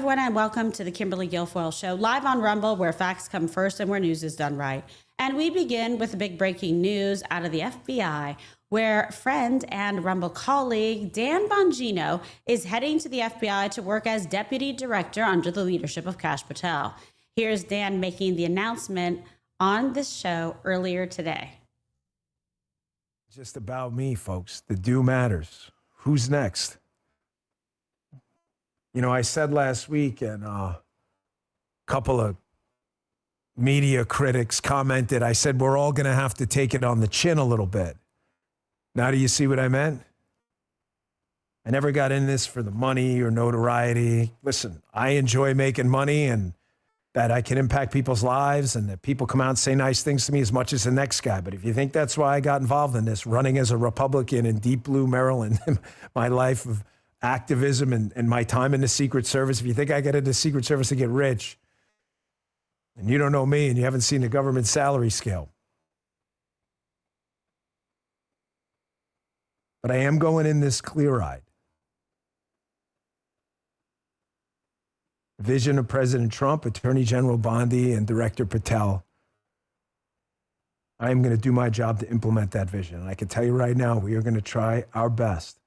everyone, and welcome to the Kimberly Guilfoyle Show, live on Rumble, where facts come first and where news is done right. And we begin with the big breaking news out of the FBI, where friend and Rumble colleague Dan Bongino is heading to the FBI to work as deputy director under the leadership of Kash Patel. Here's Dan making the announcement on this show earlier today. Just about me, folks. The do matters. Who's next? You know, I said last week, and a couple of media critics commented, I said, we're all going to have to take it on the chin a little bit. Now do you see what I meant? I never got in this for the money or notoriety. Listen, I enjoy making money and that I can impact people's lives and that people come out and say nice things to me as much as the next guy. But if you think that's why I got involved in this, running as a Republican in deep blue Maryland, my life of activism and my time in the Secret Service, if you think I get into the Secret Service to get rich, and you don't know me and you haven't seen the government salary scale. But I am going in this clear-eyed. Vision of President Trump, Attorney General Bondi, and Director Patel. I am going to do my job to implement that vision. And I can tell you right now, we are going to try our best.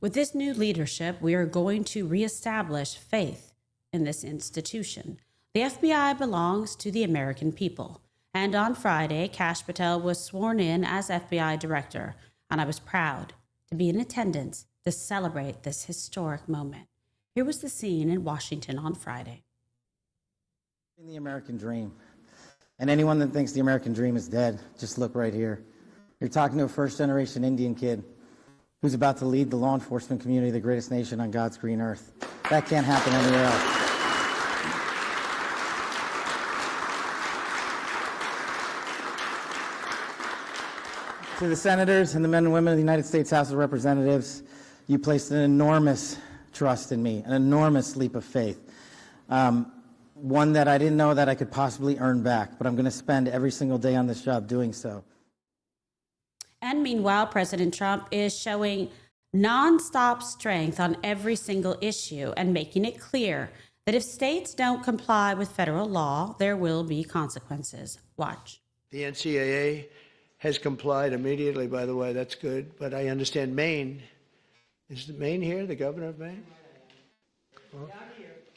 With this new leadership, we are going to reestablish faith in this institution. The FBI belongs to the American people. And on Friday, Kash Patel was sworn in as FBI director. And I was proud to be in attendance to celebrate this historic moment. Here was the scene in Washington on Friday. The American dream. And anyone that thinks the American dream is dead, just look right here. You're talking to a first-generation Indian kid who's about to lead the law enforcement community, the greatest nation on God's green earth. That can't happen anywhere else. To the senators and the men and women of the United States House of Representatives, you placed an enormous trust in me, an enormous leap of faith, one that I didn't know that I could possibly earn back, but I'm going to spend every single day on this job doing so. And meanwhile, President Trump is showing nonstop strength on every single issue and making it clear that if states don't comply with federal law, there will be consequences. Watch. The NCAA has complied immediately, by the way. That's good. But I understand Maine. Is Maine here, the governor of Maine? Well,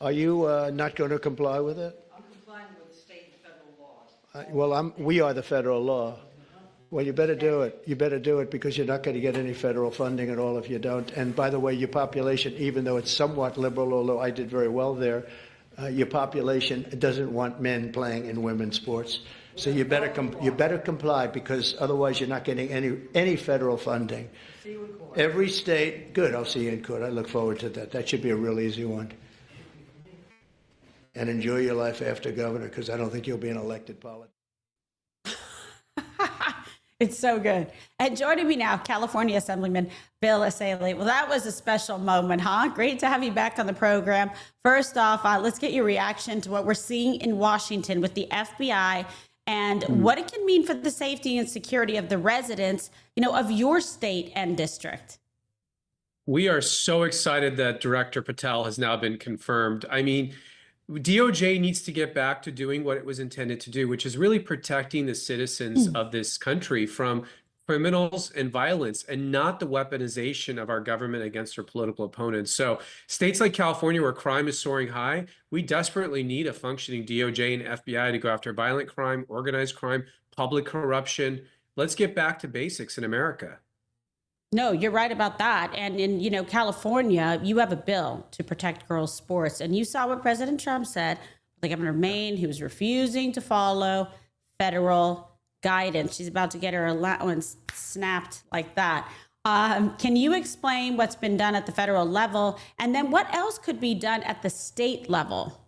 are you not going to comply with it? I'm complying with state and federal laws. We are the federal law. Well, you better do it. You better do it because you're not going to get any federal funding at all if you don't. And by the way, your population, even though it's somewhat liberal, although I did very well there, your population doesn't want men playing in women's sports. So you better comply because otherwise you're not getting any federal funding. See you in court. Every state, good. I'll see you in court. I look forward to that. That should be a real easy one. And enjoy your life after governor because I don't think you'll be an elected politician. It's so good. And joining me now, California Assemblyman Bill Essayli. Well, that was a special moment, huh? Great to have you back on the program. First off, let's get your reaction to what we're seeing in Washington with the FBI and what it can mean for the safety and security of the residents, of your state and district. We are so excited that Director Patel has now been confirmed. I mean, DOJ needs to get back to doing what it was intended to do, which is really protecting the citizens of this country from criminals and violence and not the weaponization of our government against our political opponents. So states like California, where crime is soaring high, we desperately need a functioning DOJ and FBI to go after violent crime, organized crime, public corruption. Let's get back to basics in America. No, you're right about that. And in, California, you have a bill to protect girls' sports. And you saw what President Trump said. The governor of Maine, he was refusing to follow federal guidance. She's about to get her allowance snapped like that. Can you explain what's been done at the federal level? And then what else could be done at the state level?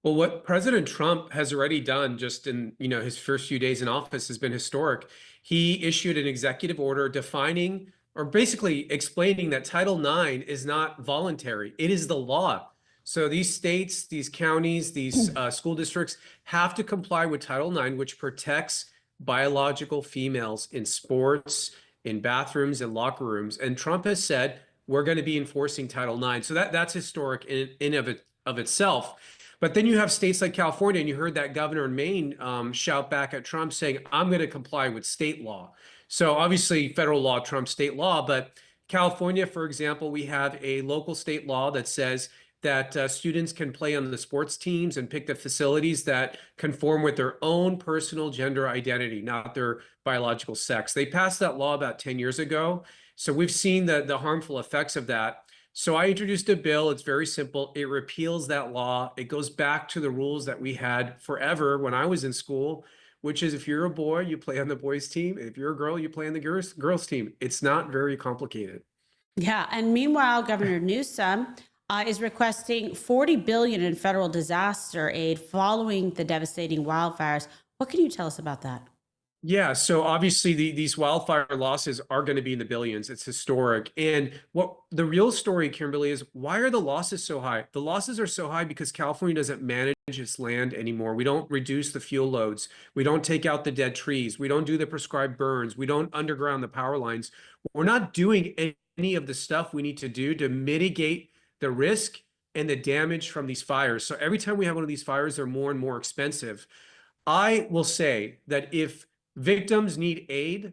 Well, what President Trump has already done just in, his first few days in office has been historic. He issued an executive order defining or basically explaining that Title IX is not voluntary. It is the law. So these states, these counties, these school districts have to comply with Title IX, which protects biological females in sports, in bathrooms, and locker rooms. And Trump has said, we're going to be enforcing Title IX. So that's historic of itself. But then you have states like California, and you heard that governor in Maine shout back at Trump saying, I'm going to comply with state law. So obviously federal law trumps state law, but California, for example, we have a local state law that says that students can play on the sports teams and pick the facilities that conform with their own personal gender identity, not their biological sex. They passed that law about 10 years ago. So we've seen the harmful effects of that. So I introduced a bill. It's very simple. It repeals that law. It goes back to the rules that we had forever when I was in school, which is if you're a boy, you play on the boys' team. If you're a girl, you play on the girls' team. It's not very complicated. Yeah. And meanwhile, Governor Newsom is requesting $40 billion in federal disaster aid following the devastating wildfires. What can you tell us about that? Yeah, so obviously these wildfire losses are going to be in the billions. It's historic. And what the real story, Kimberly, is why are the losses so high? The losses are so high because California doesn't manage its land anymore. We don't reduce the fuel loads. We don't take out the dead trees. We don't do the prescribed burns. We don't underground the power lines. We're not doing any of the stuff we need to do to mitigate the risk and the damage from these fires. So every time we have one of these fires, they're more and more expensive. I will say that if victims need aid,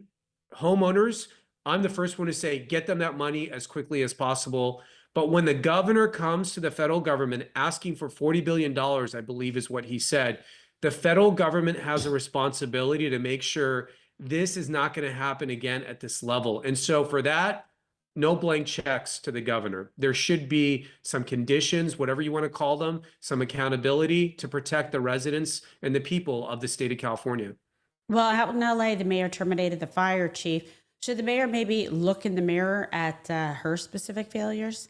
homeowners, I'm the first one to say, get them that money as quickly as possible. But when the governor comes to the federal government asking for $40 billion, I believe is what he said, the federal government has a responsibility to make sure this is not going to happen again at this level. And so for that, no blank checks to the governor. There should be some conditions, whatever you want to call them, some accountability to protect the residents and the people of the state of California. Well, out in LA, the mayor terminated the fire chief. Should the mayor maybe look in the mirror at her specific failures?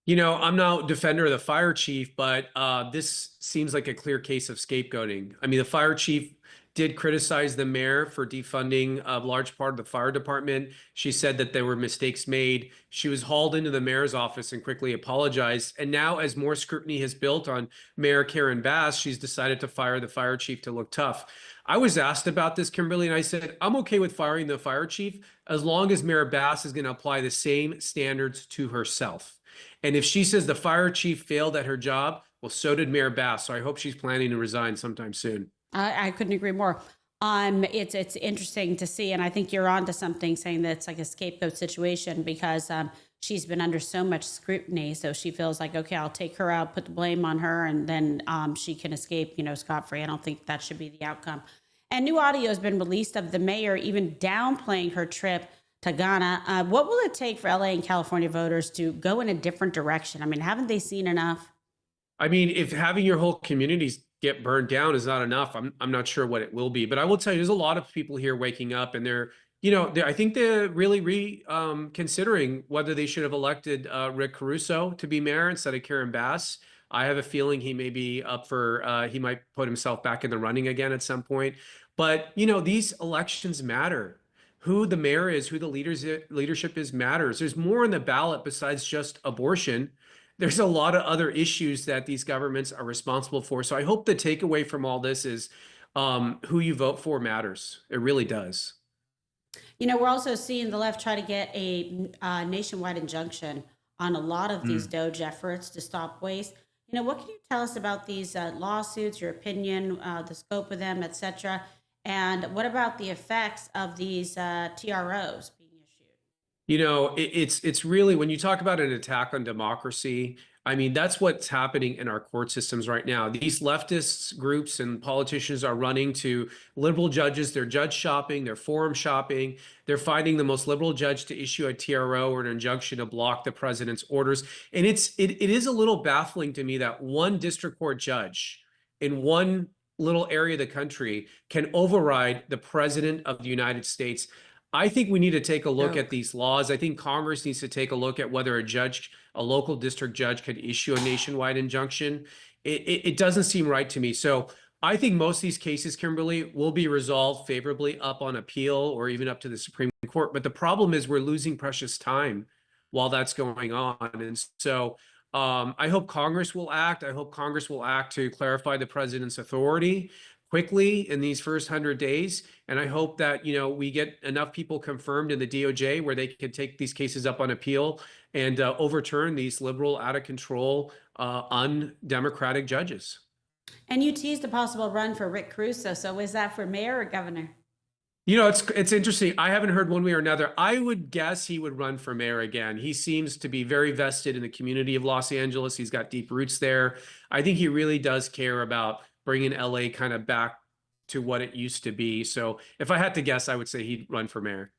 You know, I'm no defender of the fire chief, but this seems like a clear case of scapegoating. I mean, the fire chief did criticize the mayor for defunding a large part of the fire department. She said that there were mistakes made. She was hauled into the mayor's office and quickly apologized. And now, as more scrutiny has built on Mayor Karen Bass, she's decided to fire the fire chief to look tough. I was asked about this, Kimberly, and I said, I'm okay with firing the fire chief as long as Mayor Bass is going to apply the same standards to herself. And if she says the fire chief failed at her job, well, so did Mayor Bass. So I hope she's planning to resign sometime soon. I couldn't agree more. It's interesting to see, and I think you're onto something saying that it's like a scapegoat situation because she's been under so much scrutiny. So she feels like, okay, I'll take her out, put the blame on her, and then she can escape, scot-free. I don't think that should be the outcome. And new audio has been released of the mayor even downplaying her trip to Ghana. What will it take for LA and California voters to go in a different direction? I mean, haven't they seen enough? I mean, if having your whole communities get burned down is not enough, I'm not sure what it will be. But I will tell you, there's a lot of people here waking up, and I think they're really considering whether they should have elected Rick Caruso to be mayor instead of Karen Bass. I have a feeling he may be up for, he might put himself back in the running again at some point. But, these elections matter. Who the mayor is, who the leadership is matters. There's more on the ballot besides just abortion. There's a lot of other issues that these governments are responsible for. So I hope the takeaway from all this is who you vote for matters. It really does. We're also seeing the left try to get a nationwide injunction on a lot of these DOJ efforts to stop waste. What can you tell us about these lawsuits, your opinion, the scope of them, et cetera? And what about the effects of these TROs being issued? It's really, when you talk about an attack on democracy, I mean, that's what's happening in our court systems right now. These leftist groups and politicians are running to liberal judges. They're judge shopping, they're forum shopping. They're finding the most liberal judge to issue a TRO or an injunction to block the president's orders. And it is a little baffling to me that one district court judge in one little area of the country can override the president of the United States. I think we need to take a look at these laws. I think Congress needs to take a look at whether a local district judge could issue a nationwide injunction. It doesn't seem right to me. So I think most of these cases, Kimberly, will be resolved favorably up on appeal or even up to the Supreme Court. But the problem is we're losing precious time while that's going on. And so I hope Congress will act. I hope Congress will act to clarify the president's authority quickly in these first 100 days. And I hope that, we get enough people confirmed in the DOJ where they can take these cases up on appeal and overturn these liberal, out of control, undemocratic judges. And you teased a possible run for Rick Caruso. So is that for mayor or governor? It's interesting. I haven't heard one way or another. I would guess he would run for mayor again. He seems to be very vested in the community of Los Angeles. He's got deep roots there. I think he really does care about bringing LA kind of back to what it used to be. So if I had to guess, I would say he'd run for mayor.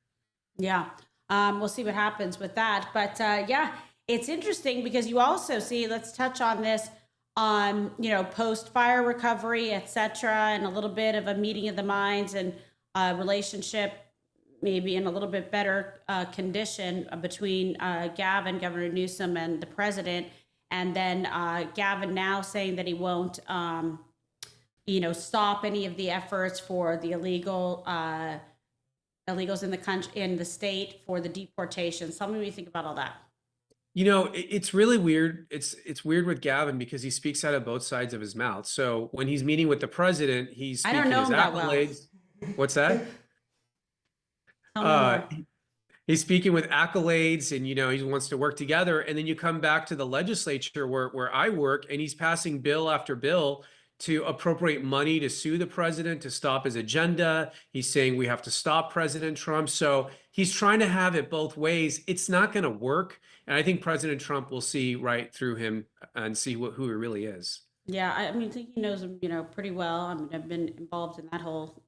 Yeah. We'll see what happens with that. But yeah, it's interesting because you also see, let's touch on this, post-fire recovery, et cetera, and a little bit of a meeting of the minds and relationship maybe in a little bit better condition between Gavin, Governor Newsom, and the president. And then Gavin now saying that he won't, stop any of the efforts for the illegals in the country, in the state, for the deportation. Tell me what you think about all that. It's really weird. It's weird with Gavin because he speaks out of both sides of his mouth. So when he's meeting with the president, he's I don't speaking know his him that well. accolades. What's that? Tell me more. He's speaking with accolades and, he wants to work together. And then you come back to the legislature where I work, and he's passing bill after bill to appropriate money to sue the president, to stop his agenda. He's saying we have to stop President Trump. So he's trying to have it both ways. It's not going to work. And I think President Trump will see right through him and see who he really is. Yeah, I think he knows him, pretty well. I mean, I've been involved in that whole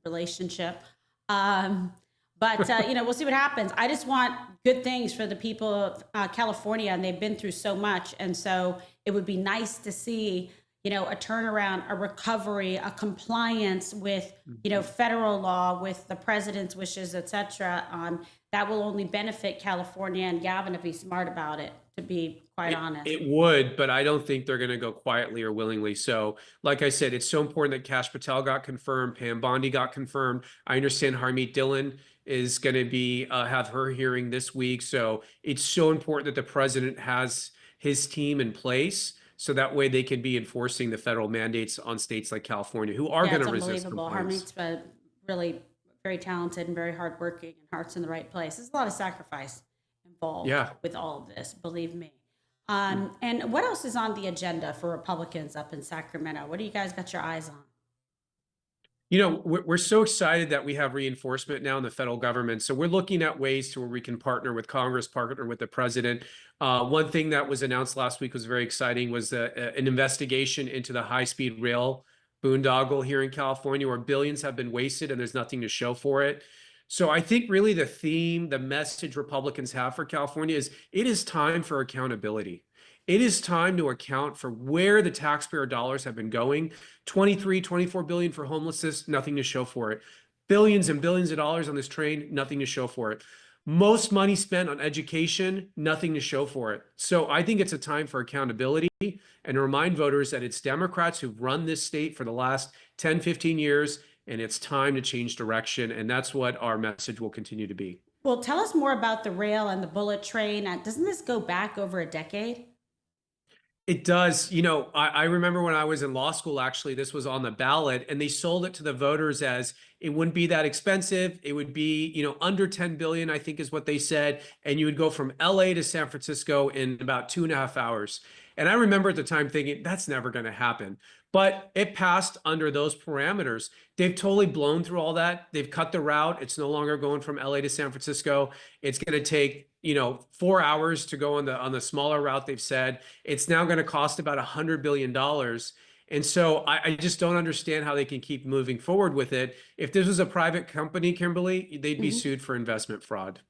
relationship. But we'll see what happens. I just want good things for the people of California, and they've been through so much. And so it would be nice to see, a turnaround, a recovery, a compliance with, federal law, with the president's wishes, et cetera. That will only benefit California and Gavin if he's smart about it, to be quite honest. It would, but I don't think they're going to go quietly or willingly. So, like I said, it's so important that Kash Patel got confirmed, Pam Bondi got confirmed. I understand Harmeet Dillon is going to be have her hearing this week. So it's so important that the president has his team in place, so that way they can be enforcing the federal mandates on states like California, who are going to resist compliance. Harmeet's really very talented and very hardworking, and heart's in the right place. There's a lot of sacrifice involved with all of this, believe me. And what else is on the agenda for Republicans up in Sacramento? What do you guys got your eyes on? We're so excited that we have reinforcement now in the federal government. So we're looking at ways to where we can partner with Congress, partner with the president. One thing that was announced last week was very exciting, was an investigation into the high-speed rail boondoggle here in California, where billions have been wasted and there's nothing to show for it. So I think really the theme, the message Republicans have for California is it is time for accountability. It is time to account for where the taxpayer dollars have been going. 24 billion for homelessness, nothing to show for it. Billions and billions of dollars on this train, nothing to show for it. Most money spent on education, nothing to show for it. So I think it's a time for accountability and to remind voters that it's Democrats who've run this state for the last 10, 15 years, and it's time to change direction. And that's what our message will continue to be. Well, tell us more about the rail and the bullet train. Doesn't this go back over a decade? It does. I remember when I was in law school, actually, this was on the ballot, and they sold it to the voters as it wouldn't be that expensive. It would be, under 10 billion, I think is what they said. And you would go from LA to San Francisco in about 2.5 hours. And I remember at the time thinking, that's never going to happen. But it passed under those parameters. They've totally blown through all that. They've cut the route. It's no longer going from LA to San Francisco. It's going to take 4 hours to go on the smaller route. They've said it's now going to cost about $100 billion. And so I just don't understand how they can keep moving forward with it. If this was a private company, Kimberly, they'd be sued for investment fraud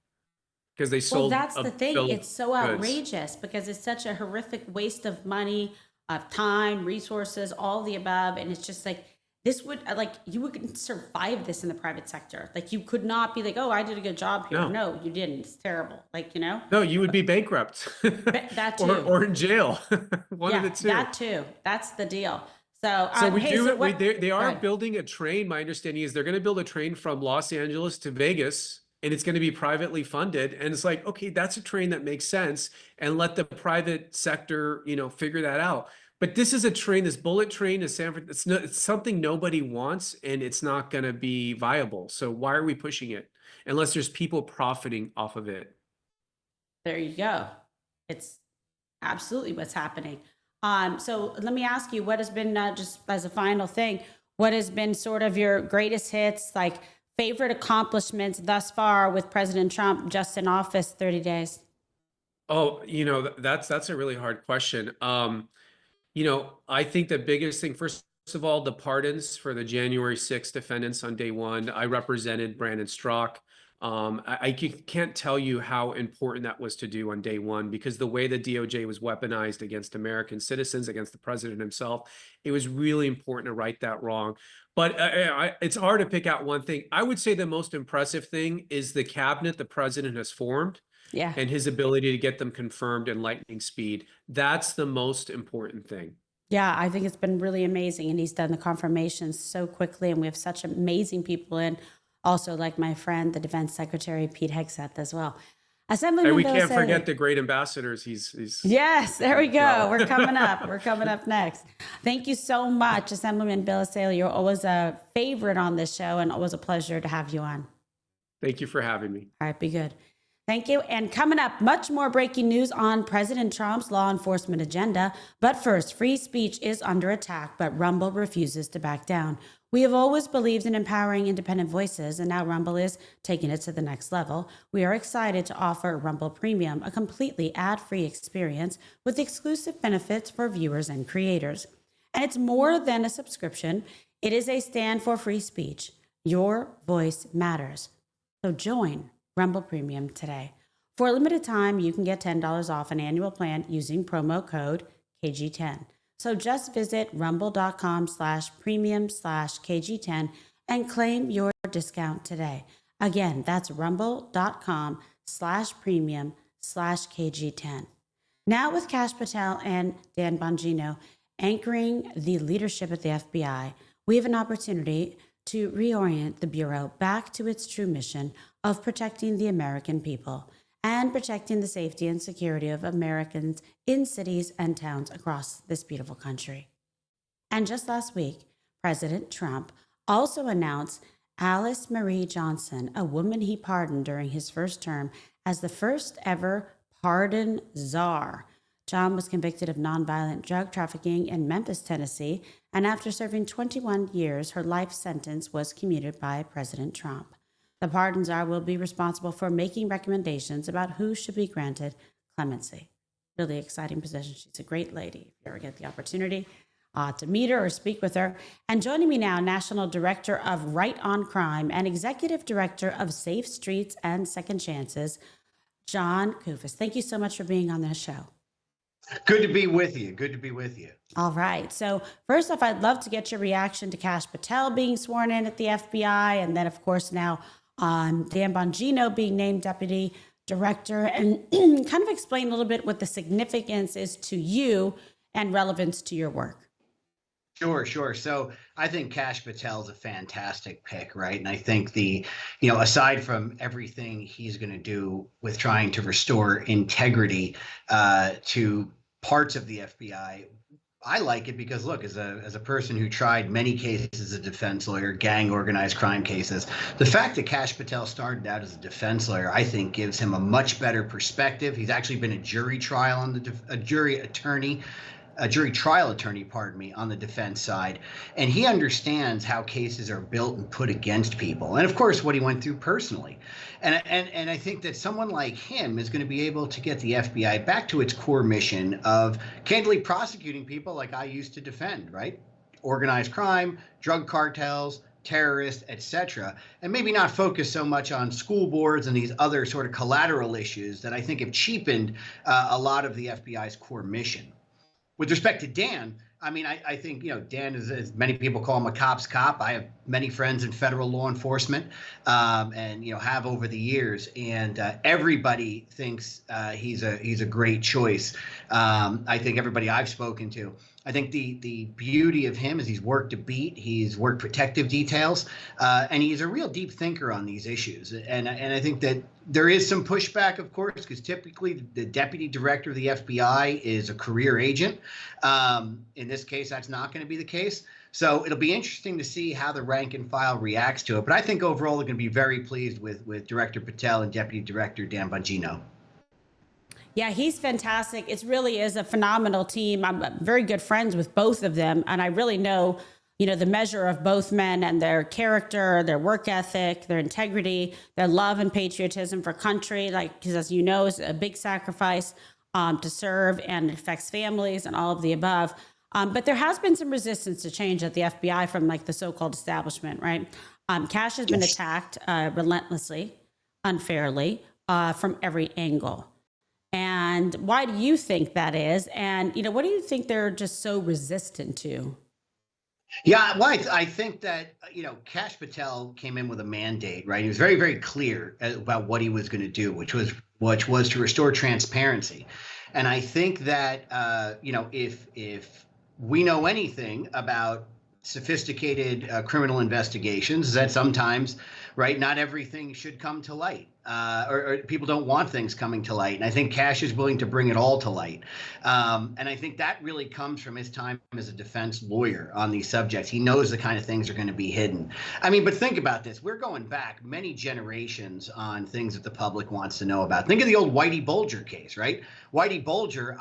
because they sold. Well, that's the thing. It's so outrageous because it's such a horrific waste of money, of time, resources, all the above. And it's just like, this would, you wouldn't survive this in the private sector. You could not be like, oh, I did a good job here. No, you didn't. It's terrible. No, you would be bankrupt. That too. or in jail. One of the two. That too. That's the deal. So they are building a train. My understanding is they're going to build a train from Los Angeles to Vegas, and it's going to be privately funded. And it's like, okay, that's a train that makes sense, and let the private sector, figure that out. But this is a train, this bullet train to San Francisco. It's something nobody wants, and it's not going to be viable. So why are we pushing it unless there's people profiting off of it? There you go. It's absolutely what's happening. So let me ask you, what has been, just as a final thing, what has been sort of your greatest hits, like favorite accomplishments thus far with President Trump just in office 30 days? Oh, that's a really hard question. I think the biggest thing, first of all, the pardons for the January 6th defendants on day one. I represented Brandon Strzok. I can't tell you how important that was to do on day one, because the way the DOJ was weaponized against American citizens, against the president himself, it was really important to right that wrong. But it's hard to pick out one thing. I would say the most impressive thing is the cabinet the president has formed. Yeah. And his ability to get them confirmed in lightning speed. That's the most important thing. Yeah, I think it's been really amazing. And he's done the confirmations so quickly. And we have such amazing people in. Also, like my friend, the Defense Secretary, Pete Hegseth, as well. Assemblyman And we Bill can't Essayli. forget the great ambassadors. He's Yes, there we go. We're coming up. We're coming up next. Thank you so much, Assemblyman Bill Essayli. You're always a favorite on this show, and always a pleasure to have you on. Thank you for having me. All right, be good. Thank you. And coming up, much more breaking news on President Trump's law enforcement agenda. But first, free speech is under attack, but Rumble refuses to back down. We have always believed in empowering independent voices, and now Rumble is taking it to the next level. We are excited to offer Rumble Premium, a completely ad-free experience with exclusive benefits for viewers and creators. And it's more than a subscription. It is a stand for free speech. Your voice matters. So join Rumble Premium today. For a limited time, you can get $10 off an annual plan using promo code KG10. So just visit rumble.com/premium/KG10 and claim your discount today. Again, that's rumble.com/premium/KG10. Now with Kash Patel and Dan Bongino anchoring the leadership at the FBI, we have an opportunity to reorient the Bureau back to its true mission of protecting the American people and protecting the safety and security of Americans in cities and towns across this beautiful country. And just last week, President Trump also announced Alice Marie Johnson, a woman he pardoned during his first term as the first ever pardon czar. John was convicted of nonviolent drug trafficking in Memphis, Tennessee, and after serving 21 years, her life sentence was commuted by President Trump. The pardon czar will be responsible for making recommendations about who should be granted clemency. Really exciting position. She's a great lady. If you ever get the opportunity to meet her or speak with her. And joining me now, National Director of Right on Crime and Executive Director of Safe Streets and Second Chances, John Koufos. Thank you so much for being on the show. Good to be with you. Good to be with you. All right. So first off, I'd love to get your reaction to Kash Patel being sworn in at the FBI. And then, of course, now Dan Bongino being named Deputy Director, and kind of explain a little bit what the significance is to you and relevance to your work. Sure. So I think Kash Patel is a fantastic pick, right? And I think aside from everything he's going to do with trying to restore integrity to parts of the FBI, I like it because, look, as a person who tried many cases as a defense lawyer, gang organized crime cases, the fact that Kash Patel started out as a defense lawyer, I think, gives him a much better perspective. He's actually been a jury trial on a jury trial attorney, on the defense side. And he understands how cases are built and put against people. And of course, what he went through personally. And I think that someone like him is going to be able to get the FBI back to its core mission of candidly prosecuting people like I used to defend, right? Organized crime, drug cartels, terrorists, etc., and maybe not focus so much on school boards and these other sort of collateral issues that I think have cheapened a lot of the FBI's core mission. With respect to Dan, I mean, I think, Dan is, as many people call him, a cop's cop. I have many friends in federal law enforcement and, have over the years. And everybody thinks he's a great choice. I think everybody I've spoken to I think the beauty of him is he's worked a beat, he's worked protective details, and he's a real deep thinker on these issues. And I think that there is some pushback, of course, because typically the deputy director of the FBI is a career agent. In this case, that's not going to be the case. So it'll be interesting to see how the rank and file reacts to it. But I think overall they're going to be very pleased with Director Patel and Deputy Director Dan Bongino. Yeah, he's fantastic. It really is a phenomenal team. I'm very good friends with both of them, and I really know, the measure of both men and their character, their work ethic, their integrity, their love and patriotism for country. Because as you know, it's a big sacrifice to serve, and it affects families and all of the above. But there has been some resistance to change at the FBI from the so-called establishment, right? Cash has been attacked relentlessly, unfairly, from every angle. And why do you think that is? And, what do you think they're just so resistant to? Yeah, well, I think that, Kash Patel came in with a mandate, right? He was very, very clear about what he was going to do, which was to restore transparency. And I think that, if we know anything about sophisticated criminal investigations, that sometimes, right, not everything should come to light. Or people don't want things coming to light. And I think Kash is willing to bring it all to light. And I think that really comes from his time as a defense lawyer on these subjects. He knows the kind of things are going to be hidden. I mean, but think about this. We're going back many generations on things that the public wants to know about. Think of the old Whitey Bulger case, right? Whitey Bulger,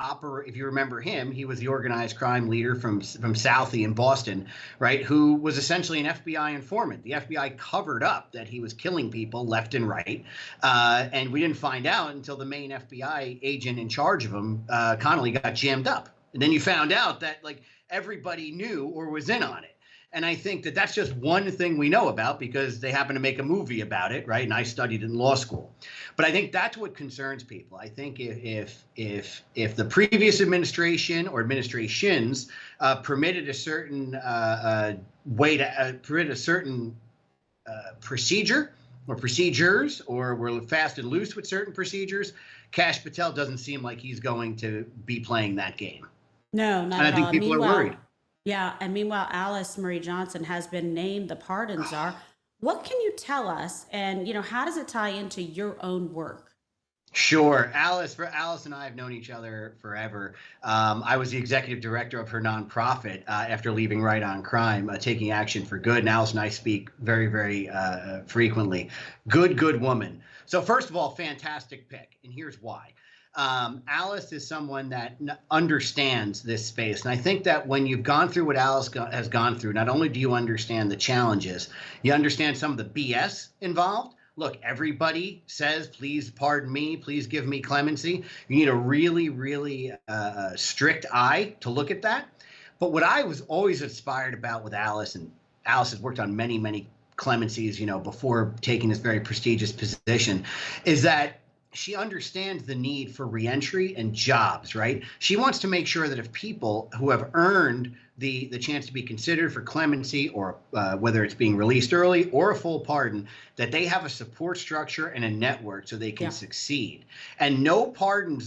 if you remember him, he was the organized crime leader from Southie in Boston, right, who was essentially an FBI informant. The FBI covered up that he was killing people left and right. And we didn't find out until the main FBI agent in charge of him, Connolly, got jammed up. And then you found out that everybody knew or was in on it. And I think that that's just one thing we know about because they happen to make a movie about it, right? And I studied in law school. But I think that's what concerns people. I think if the previous administration or administrations permitted a certain permit a certain procedure or procedures, or we're fast and loose with certain procedures, Kash Patel doesn't seem like he's going to be playing that game. No, not and at I think all. people are worried. Yeah, and meanwhile, Alice Marie Johnson has been named the pardon czar. What can you tell us, and how does it tie into your own work? Sure. Alice and I have known each other forever. I was the executive director of her nonprofit after leaving Right on Crime, Taking Action for Good. And Alice and I speak very, very frequently. Good woman. So first of all, fantastic pick. And here's why. Alice is someone that understands this space. And I think that when you've gone through what Alice has gone through, not only do you understand the challenges, you understand some of the BS involved. Look, everybody says, please pardon me, please give me clemency. You need a really, really strict eye to look at that. But what I was always inspired about with Alice, and Alice has worked on many, many clemencies, before taking this very prestigious position, is that she understands the need for reentry and jobs, right? She wants to make sure that if people who have earned the chance to be considered for clemency, or whether it's being released early or a full pardon, that they have a support structure and a network so they can succeed. And no pardon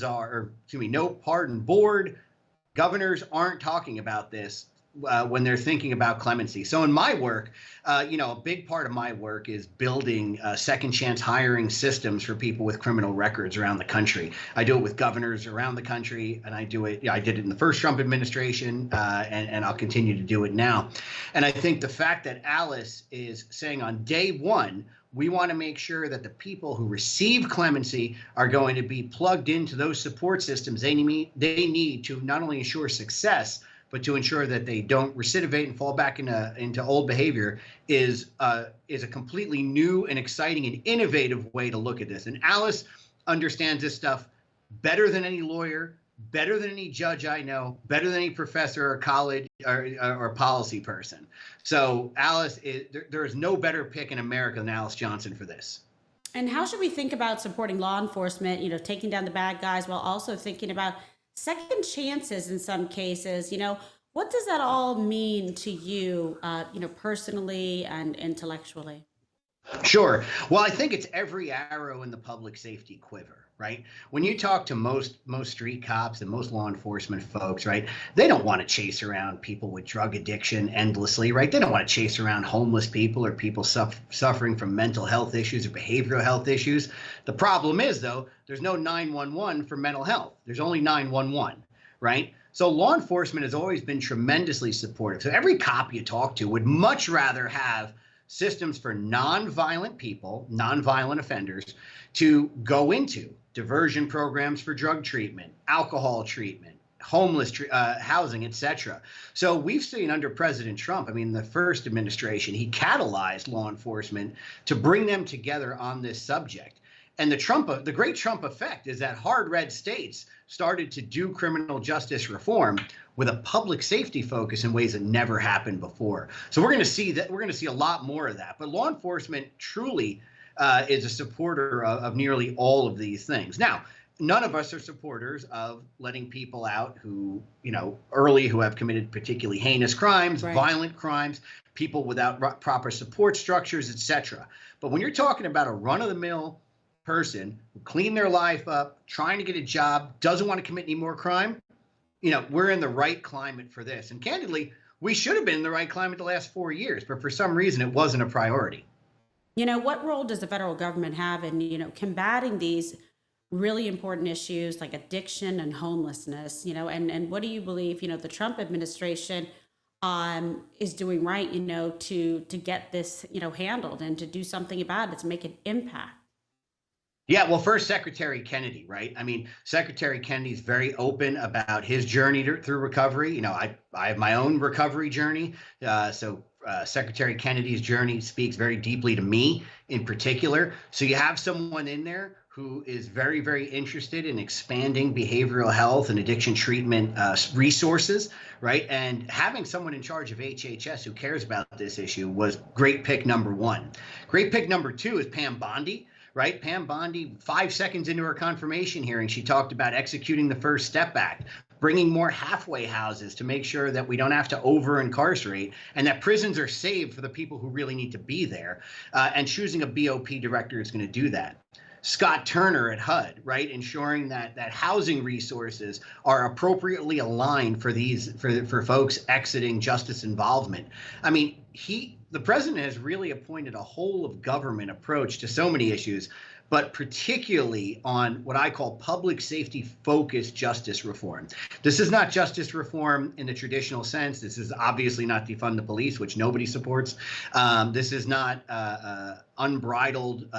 board, governors aren't talking about this when they're thinking about clemency. So in my work, a big part of my work is building second chance hiring systems for people with criminal records around the country. I do it with governors around the country, and I did it in the first Trump administration, and I'll continue to do it now. And I think the fact that Alice is saying on day one, we want to make sure that the people who receive clemency are going to be plugged into those support systems they need to not only ensure success, but to ensure that they don't recidivate and fall back into old behavior is a completely new and exciting and innovative way to look at this. And Alice understands this stuff better than any lawyer, better than any judge I know, better than any professor or college or policy person. So Alice, there is no better pick in America than Alice Johnson for this. And how should we think about supporting law enforcement, taking down the bad guys while also thinking about second chances in some cases? What does that all mean to you, personally and intellectually? Sure. Well, I think it's every arrow in the public safety quiver, right? When you talk to most street cops and most law enforcement folks, right, they don't want to chase around people with drug addiction endlessly, right? They don't want to chase around homeless people or people suffering from mental health issues or behavioral health issues. The problem is, though, there's no 911 for mental health. There's only 911, right? So law enforcement has always been tremendously supportive. So every cop you talk to would much rather have systems for nonviolent people, nonviolent offenders, to go into diversion programs for drug treatment, alcohol treatment, homeless housing, etc. So we've seen under President Trump, I mean, the first administration, he catalyzed law enforcement to bring them together on this subject. And the great Trump effect is that hard red states started to do criminal justice reform with a public safety focus in ways that never happened before. So we're going to see that. We're going to see a lot more of that. But law enforcement truly is a supporter of nearly all of these things. Now, none of us are supporters of letting people out who, who have committed particularly heinous crimes, Right. violent crimes, people without proper support structures, etc. But when you're talking about a run-of-the-mill person who cleaned their life up, trying to get a job, doesn't want to commit any more crime, we're in the right climate for this. And candidly, we should have been in the right climate the last 4 years, but for some reason it wasn't a priority. What role does the federal government have in, combating these really important issues like addiction and homelessness, and what do you believe, the Trump administration is doing right, to get this, handled and to do something about it, to make an impact? Yeah, well, first, Secretary Kennedy, right? I mean, Secretary Kennedy's very open about his journey through recovery. I have my own recovery journey. So Secretary Kennedy's journey speaks very deeply to me in particular. So you have someone in there who is very, very interested in expanding behavioral health and addiction treatment resources, right? And having someone in charge of HHS who cares about this issue was great pick number one. Great pick number two is Pam Bondi. Right? Pam Bondi, 5 seconds into her confirmation hearing, she talked about executing the First Step Act, bringing more halfway houses to make sure that we don't have to over-incarcerate and that prisons are saved for the people who really need to be there, and choosing a BOP director is going to do that. Scott Turner at HUD, right, ensuring that housing resources are appropriately aligned for folks exiting justice involvement. I mean, the president has really appointed a whole of government approach to so many issues, but particularly on what I call public safety focused justice reform. This is not justice reform in the traditional sense. This is obviously not defund the police, which nobody supports. This is not unbridled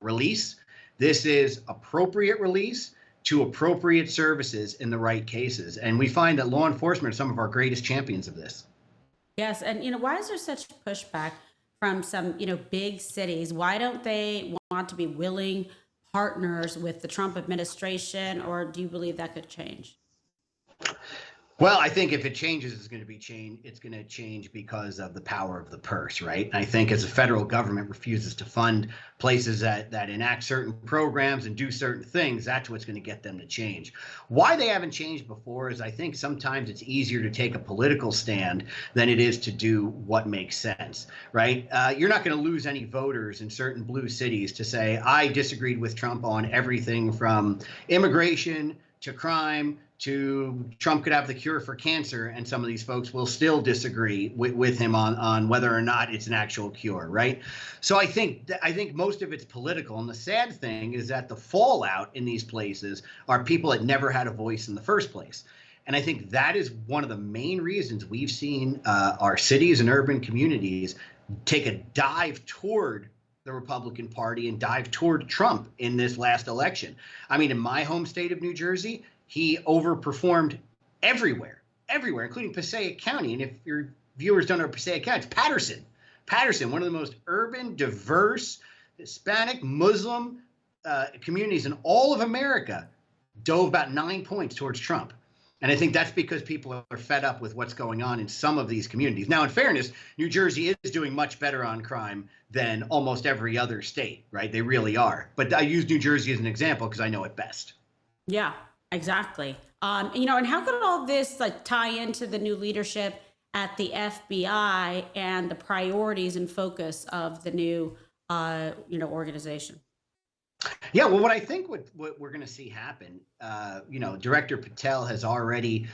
release. This is appropriate release to appropriate services in the right cases. And we find that law enforcement are some of our greatest champions of this. Yes. And why is there such pushback from some, big cities? Why don't they want to be willing partners with the Trump administration, or do you believe that could change? Well, I think if it changes, it's going to change because of the power of the purse, right? And I think as the federal government refuses to fund places that enact certain programs and do certain things, that's what's going to get them to change. Why they haven't changed before is I think sometimes it's easier to take a political stand than it is to do what makes sense, right? You're not going to lose any voters in certain blue cities to say, I disagreed with Trump on everything from immigration to crime to Trump could have the cure for cancer, and some of these folks will still disagree with him on whether or not it's an actual cure, right? So I think most of it's political, and the sad thing is that the fallout in these places are people that never had a voice in the first place. And I think that is one of the main reasons we've seen our cities and urban communities take a dive toward the Republican Party and dive toward Trump in this last election. I mean, in my home state of New Jersey, he overperformed everywhere, including Passaic County. And if your viewers don't know Passaic County, it's Patterson, one of the most urban, diverse, Hispanic, Muslim communities in all of America, dove about 9 points towards Trump. And I think that's because people are fed up with what's going on in some of these communities. Now, in fairness, New Jersey is doing much better on crime than almost every other state, right? They really are. But I use New Jersey as an example because I know it best. Yeah, exactly. And how could all this tie into the new leadership at the FBI and the priorities and focus of the new, organization? Yeah, well, what I think what we're going to see happen, Director Patel has already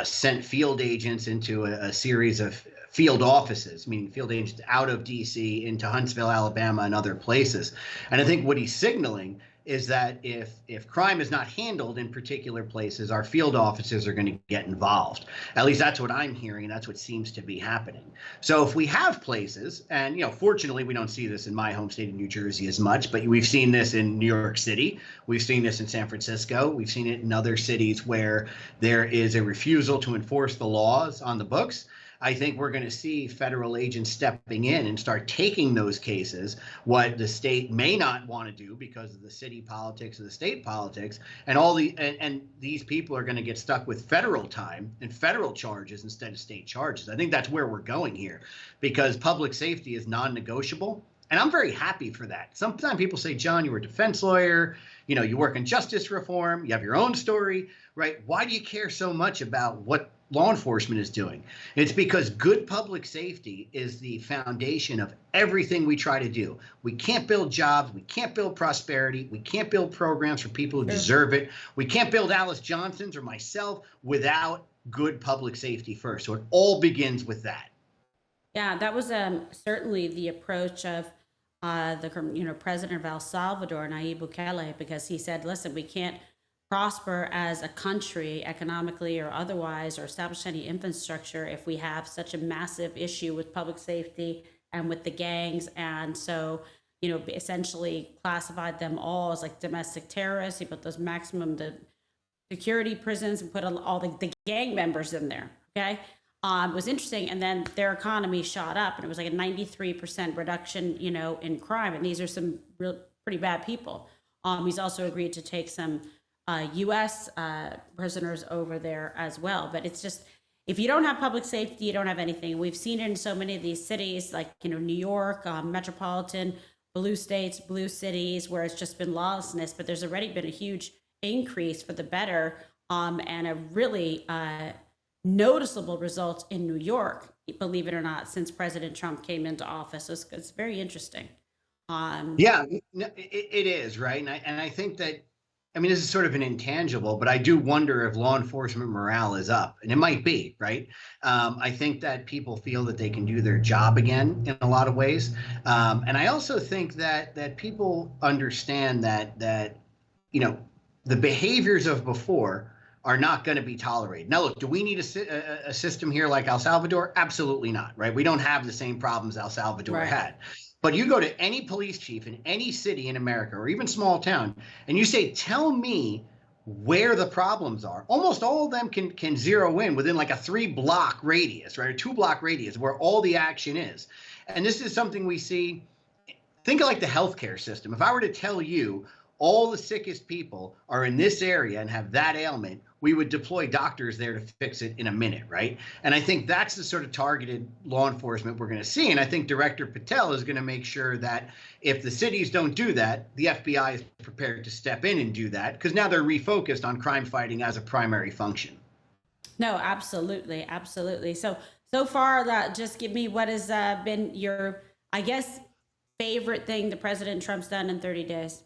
sent field agents into a series of field offices, meaning field agents out of D.C. into Huntsville, Alabama, and other places. And I think what he's signaling is that if crime is not handled in particular places, our field officers are going to get involved. At least that's what I'm hearing, and that's what seems to be happening. So if we have places, and fortunately we don't see this in my home state of New Jersey as much, but we've seen this in New York City, we've seen this in San Francisco, we've seen it in other cities where there is a refusal to enforce the laws on the books. I think we're going to see federal agents stepping in and start taking those cases, what the state may not want to do because of the city politics or the state politics, and these people are going to get stuck with federal time and federal charges instead of state charges. I think that's where we're going here, because public safety is non-negotiable. And I'm very happy for that. Sometimes people say, John, you were a defense lawyer, you work in justice reform, you have your own story, right? Why do you care so much about what law enforcement is doing? It's because good public safety is the foundation of everything we try to do. We can't build jobs. We can't build prosperity. We can't build programs for people who deserve it. We can't build Alice Johnson's or myself without good public safety first. So it all begins with that. Yeah, that was certainly the approach of the president of El Salvador, Nayib Bukele, because he said, listen, we can't prosper as a country economically or otherwise, or establish any infrastructure if we have such a massive issue with public safety and with the gangs. And so, essentially classified them all as like domestic terrorists. He put those maximum security prisons and put all the gang members in there. Okay. It was interesting. And then their economy shot up, and it was like a 93% reduction, in crime. And these are some pretty bad people. He's also agreed to take some U.S. Prisoners over there as well. But it's just, if you don't have public safety, you don't have anything. We've seen it in so many of these cities, like, New York, metropolitan, blue states, blue cities, where it's just been lawlessness. But there's already been a huge increase for the better, and a really noticeable results in New York, believe it or not, since President Trump came into office. So it's very interesting. Yeah, it is, right? And I think that, this is sort of an intangible, but I do wonder if law enforcement morale is up, and it might be, right? I think that people feel that they can do their job again in a lot of ways. And I also think that people understand that the behaviors of before are not going to be tolerated. Now, look, do we need a system here like El Salvador? Absolutely not, right? We don't have the same problems El Salvador had. But you go to any police chief in any city in America, or even small town, and you say, tell me where the problems are. Almost all of them can zero in within like a 3-block radius, right? A 2-block radius where all the action is. And this is something we see. Think of like the healthcare system. If I were to tell you all the sickest people are in this area and have that ailment, we would deploy doctors there to fix it in a minute, right? And I think that's the sort of targeted law enforcement we're going to see. And I think Director Patel is going to make sure that if the cities don't do that, the FBI is prepared to step in and do that, because now they're refocused on crime fighting as a primary function. No, absolutely. Absolutely. So far, just give me what has been your, I guess, favorite thing that President Trump's done in 30 days.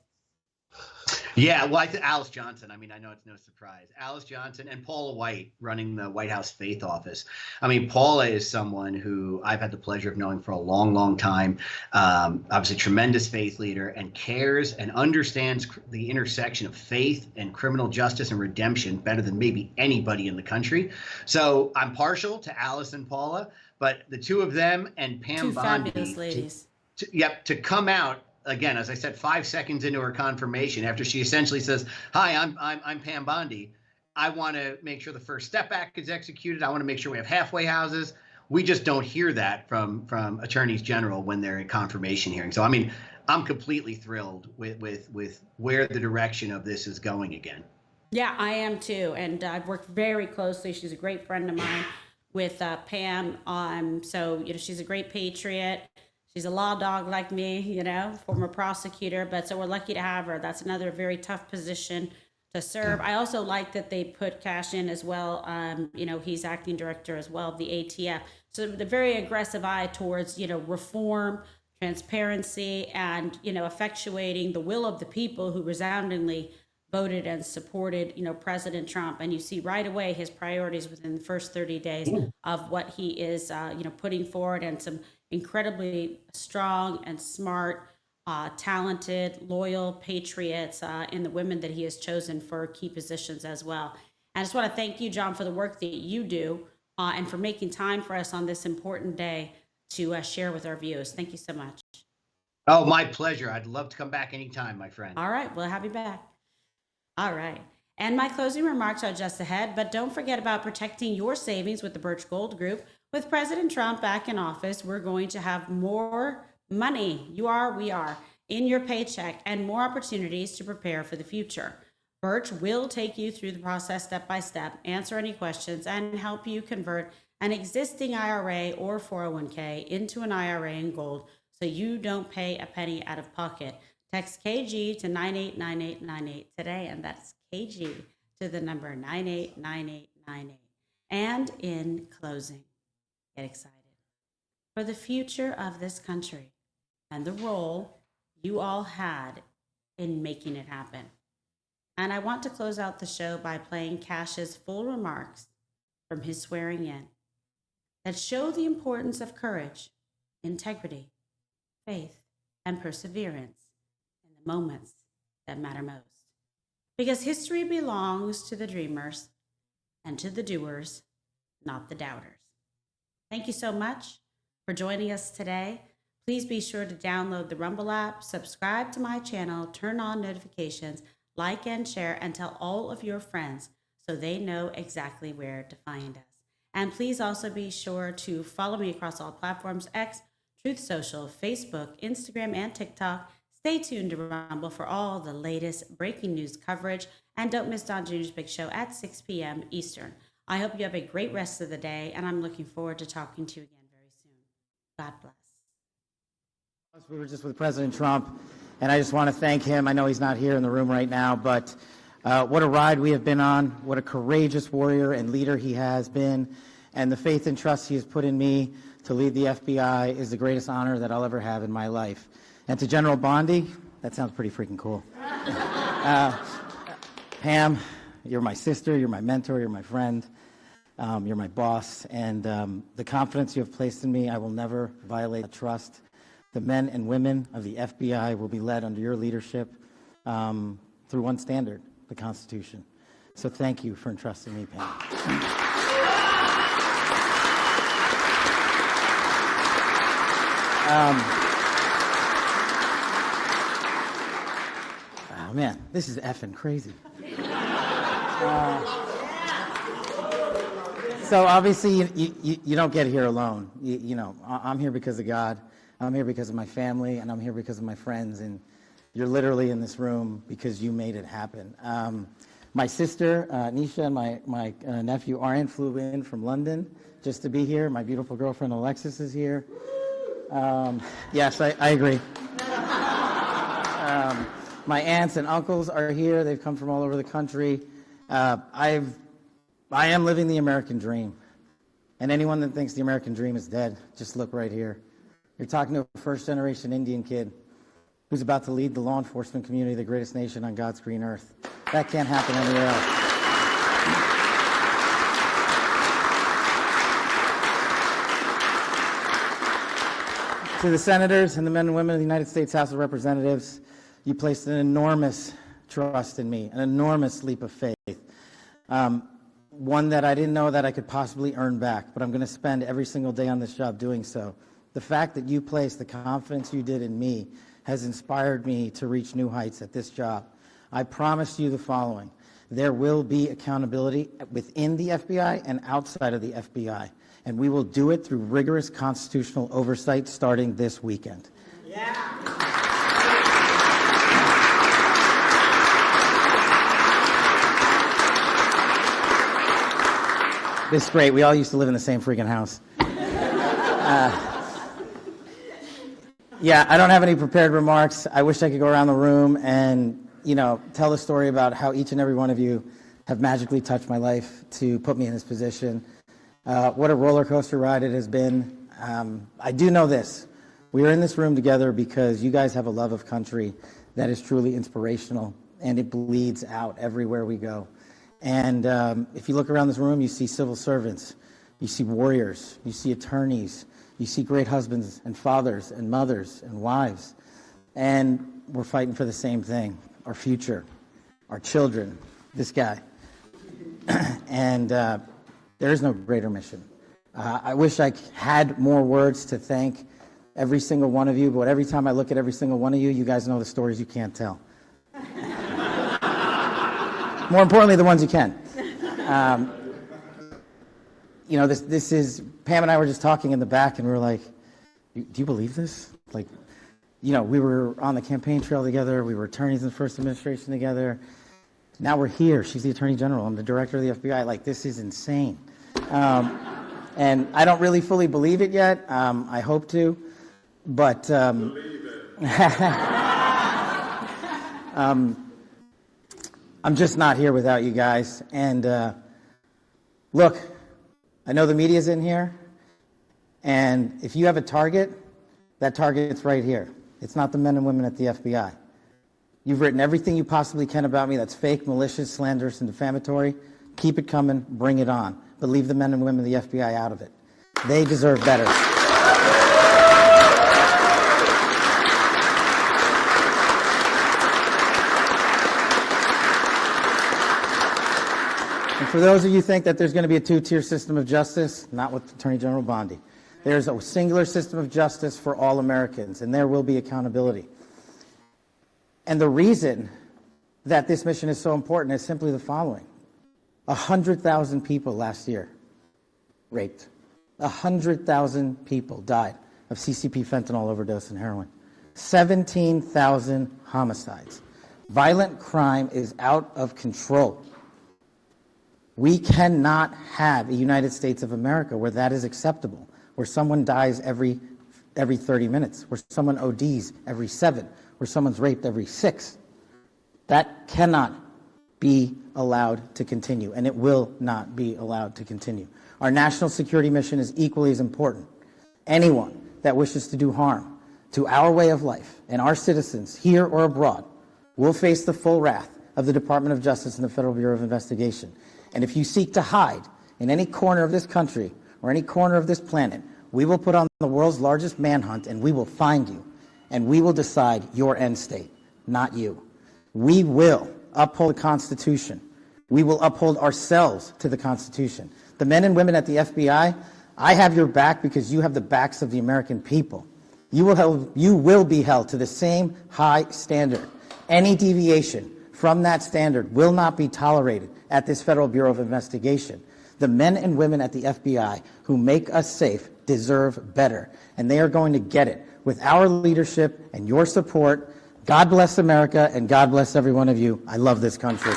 Yeah, well, Alice Johnson. I know it's no surprise. Alice Johnson and Paula White running the White House Faith Office. Paula is someone who I've had the pleasure of knowing for a long, long time. Obviously, tremendous faith leader, and cares and understands the intersection of faith and criminal justice and redemption better than maybe anybody in the country. So I'm partial to Alice and Paula, but the two of them and Pam Bondi, fabulous ladies. To come out. Again, as I said, 5 seconds into her confirmation, after she essentially says, "Hi, I'm Pam Bondi. I want to make sure the First Step Act is executed. I want to make sure we have halfway houses." We just don't hear that from attorneys general when they're in confirmation hearings. So I'm completely thrilled with where the direction of this is going again. Yeah, I am too, and I've worked very closely. She's a great friend of mine with Pam. So she's a great patriot. She's a law dog like me, former prosecutor, but so we're lucky to have her. That's another very tough position to serve. I also like that they put Cash in as well. He's acting director as well of the ATF. So the very aggressive eye towards, reform, transparency, and, effectuating the will of the people who resoundingly voted and supported, President Trump. And you see right away his priorities within the first 30 days of what he is, putting forward, and some incredibly strong and smart, talented, loyal patriots in the women that he has chosen for key positions as well. And I just want to thank you, John, for the work that you do and for making time for us on this important day to share with our viewers. Thank you so much. Oh, my pleasure. I'd love to come back anytime, my friend. All right, we'll have you back. All right. And my closing remarks are just ahead, but don't forget about protecting your savings with the Birch Gold Group. With President Trump back in office, we're going to have more money, we are, in your paycheck, and more opportunities to prepare for the future. Birch will take you through the process step by step, answer any questions, and help you convert an existing IRA or 401k into an IRA in gold so you don't pay a penny out of pocket. Text KG to 989898 today, and that's KG to the number 989898. And in closing, get excited for the future of this country and the role you all had in making it happen. And I want to close out the show by playing Cash's full remarks from his swearing in that show the importance of courage, integrity, faith, and perseverance in the moments that matter most. Because history belongs to the dreamers and to the doers, not the doubters. Thank you so much for joining us today. Please be sure to download the Rumble app, subscribe to my channel, turn on notifications, like and share, and tell all of your friends so they know exactly where to find us. And please also be sure to follow me across all platforms: X, Truth Social, Facebook, Instagram, and TikTok. Stay tuned to Rumble for all the latest breaking news coverage. And don't miss Don Jr.'s Big Show at 6 p.m. Eastern. I hope you have a great rest of the day, and I'm looking forward to talking to you again very soon. God bless. We were just with President Trump, and I just want to thank him. I know he's not here in the room right now, but what a ride we have been on, what a courageous warrior and leader he has been, and the faith and trust he has put in me to lead the FBI is the greatest honor that I'll ever have in my life. And to General Bondi, that sounds pretty freaking cool. Pam, you're my sister, you're my mentor, you're my friend, you're my boss, and the confidence you have placed in me, I will never violate that trust. The men and women of the FBI will be led under your leadership through one standard, the Constitution. So thank you for entrusting me, Pam. Oh man, this is effing crazy. So obviously you don't get here alone. You know, I'm here because of God. I'm here because of my family, and I'm here because of my friends, and you're literally in this room because you made it happen. My sister, Nisha, and my nephew, Aryan, flew in from London just to be here. My beautiful girlfriend, Alexis, is here. Yes, I agree. My aunts and uncles are here. They've come from all over the country. I am living the American dream. And anyone that thinks the American dream is dead, just look right here. You're talking to a first-generation Indian kid who's about to lead the law enforcement community, the greatest nation on God's green earth. That can't happen anywhere else. To the senators and the men and women of the United States House of Representatives, you placed an enormous trust in me, an enormous leap of faith, one that I didn't know that I could possibly earn back, but I'm going to spend every single day on this job doing so. The fact that you placed the confidence you did in me has inspired me to reach new heights at this job. I promise you the following: there will be accountability within the FBI and outside of the FBI, and we will do it through rigorous constitutional oversight starting this weekend. Yeah. This is great. We all used to live in the same freaking house. Yeah, I don't have any prepared remarks. I wish I could go around the room and, tell the story about how each and every one of you have magically touched my life to put me in this position. What a roller coaster ride it has been. I do know this. We are in this room together because you guys have a love of country that is truly inspirational, and it bleeds out everywhere we go. And if you look around this room, you see civil servants, you see warriors, you see attorneys, you see great husbands and fathers and mothers and wives. And we're fighting for the same thing, our future, our children, this guy. And there is no greater mission. I wish I had more words to thank every single one of you, but every time I look at every single one of you, you guys know the stories you can't tell. More importantly, the ones you can. You know, this is, Pam and I were just talking in the back, and we were like, do you believe this? Like, you know, we were on the campaign trail together, we were attorneys in the first administration together. Now we're here. She's the Attorney General. I'm the Director of the FBI. Like, this is insane. And I don't really fully believe it yet. I hope to. But believe it. I'm just not here without you guys. And look, I know the media's in here. And if you have a target, that target's right here. It's not the men and women at the FBI. You've written everything you possibly can about me that's fake, malicious, slanderous, and defamatory. Keep it coming. Bring it on. But leave the men and women of the FBI out of it. They deserve better. And for those of you who think that there's going to be a two-tier system of justice, not with Attorney General Bondi. There's a singular system of justice for all Americans, and there will be accountability. And the reason that this mission is so important is simply the following. 100,000 people last year raped. 100,000 people died of CCP fentanyl overdose and heroin. 17,000 homicides. Violent crime is out of control. We cannot have a United States of America where that is acceptable, where someone dies every 30 minutes, where someone ODs every 7, where someone's raped every 6. That cannot be allowed to continue, and it will not be allowed to continue. Our national security mission is equally as important. Anyone that wishes to do harm to our way of life and our citizens here or abroad will face the full wrath of the Department of Justice and the Federal Bureau of Investigation. And if you seek to hide in any corner of this country or any corner of this planet, we will put on the world's largest manhunt, and we will find you, and we will decide your end state, not you. We will uphold the Constitution. We will uphold ourselves to the Constitution. The men and women at the FBI, I have your back because you have the backs of the American people. You will be held to the same high standard. Any deviation from that standard will not be tolerated at this Federal Bureau of Investigation. The men and women at the FBI who make us safe deserve better, and they are going to get it with our leadership and your support. God bless America, and God bless every one of you. I love this country.